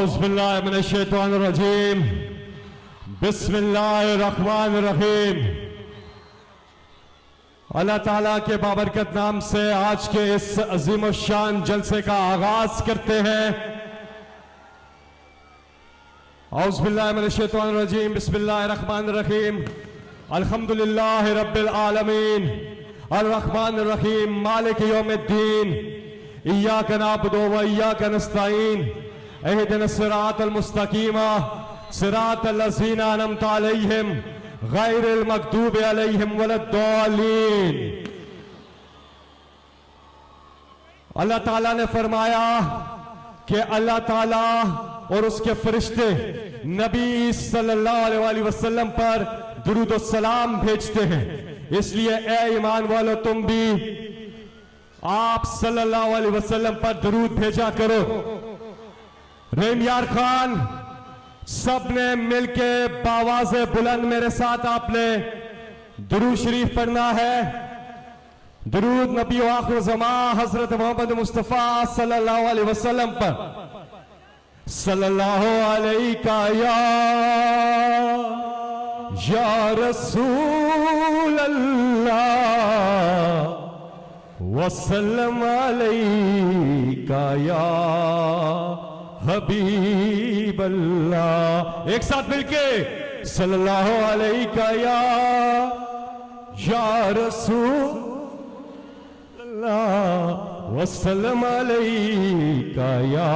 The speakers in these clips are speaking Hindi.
औज़ुबिल्लाहिमिनश्शैतानिर्रजीम बिस्मिल्लाहिर्रहमानिर्रहीम। अल्लाह ताला के बाबरकत नाम से आज के इस अजीम शान जलसे का आगाज करते हैं। औज़ुबिल्लाहिमिनश्शैतानिर्रजीम बिस्मिल्लाहिर्रहमानिर्रहीम। अल्हम्दुलिल्लाहि रब्बिल आलमीन अर्रहमानिर्रहीम मालिक यौमिद्दीन इय्याका नअबुदु व इय्याका नस्तईन इहदिनस सिरातल मुस्तकीम सिरातल लज़ीना अनअमता अलैहिम गैरिल मग़दूबि अलैहिम वलद्दालीन। अल्लाह ताला ने फरमाया कि अल्लाह ताला और उसके फरिश्ते नबी सल्लल्लाहु अलैहि वसल्लम पर दुरूद और सलाम भेजते हैं। इसलिए ए ईमान वालों, तुम भी आप सल्लल्लाहु अलैहि वसल्लम पर दुरूद भेजा करो। रहीम यार खान सब ने मिलके बावाज़े बुलंद मेरे साथ आपने दुरूद शरीफ पढ़ना है। दुरूद नबी आखिर ज़मा हजरत मोहम्मद मुस्तफ़ा सल्लल्लाहु अलैहि वसल्लम पर। सल्लल्लाहु अलैका या रसूल अल्लाह वसल्लम अलैका या हबीब अल्लाह। एक साथ मिलके सल्लल्लाहु अलैका या रसूल अल्लाह वसल्लम अलैका या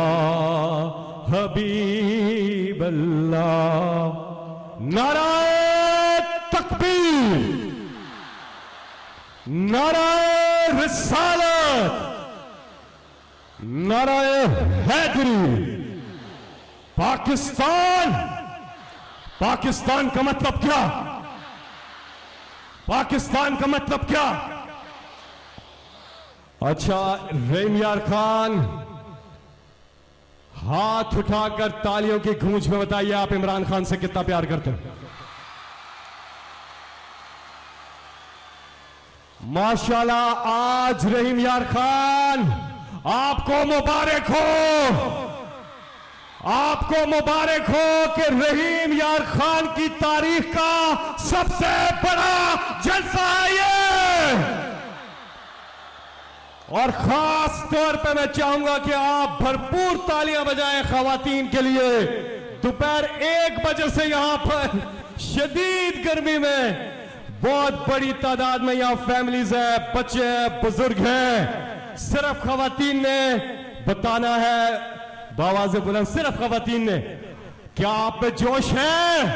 हबीब अल्लाह। नाराए तकबीर, नाराए रिसालत, नाराए हैदरी। पाकिस्तान, पाकिस्तान का मतलब क्या? पाकिस्तान का मतलब क्या? अच्छा रहीम यार खान हाथ उठाकर तालियों की गूंज में बताइए आप इमरान खान से कितना प्यार करते हैं। माशाल्लाह, आज रहीम यार खान आपको मुबारक हो, आपको मुबारक हो कि रहीम यार खान की तारीख का सबसे बड़ा जलसा है ये। और खास तौर पे मैं चाहूंगा कि आप भरपूर तालियां बजाएं खवातीन के लिए। दोपहर 1 बजे से यहां पर शदीद गर्मी में बहुत बड़ी तादाद में यहां फैमिलीज है, बच्चे हैं, बुजुर्ग हैं। सिर्फ खवातीन ने बताना है बावाज़े बुलंद, सिर्फ खवातीन ने। क्या आप में जोश है?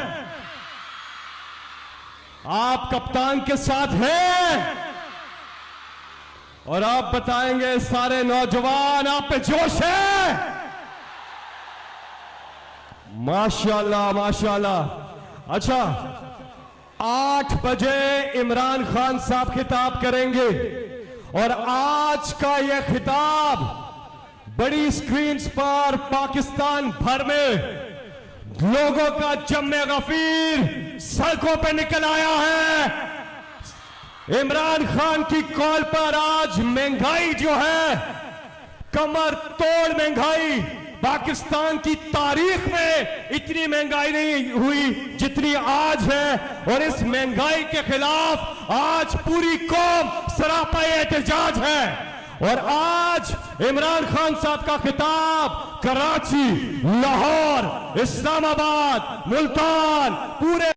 आप कप्तान के साथ हैं और आप बताएंगे सारे नौजवान आप पे जोश है? माशाल्लाह माशाल्लाह। अच्छा 8 बजे इमरान खान साहब खिताब करेंगे और आज का यह खिताब बड़ी स्क्रीन्स पर पाकिस्तान भर में लोगों का जम्मे गफीर सड़कों पे निकल आया है। इमरान खान की कॉल पर आज महंगाई जो है, कमर तोड़ महंगाई, पाकिस्तान की तारीख में इतनी महंगाई नहीं हुई जितनी आज है। और इस महंगाई के खिलाफ आज पूरी कौम सरापा एहतजाज है। और आज इमरान खान साहब का खिताब कराची, लाहौर, इस्लामाबाद, मुल्तान, पूरे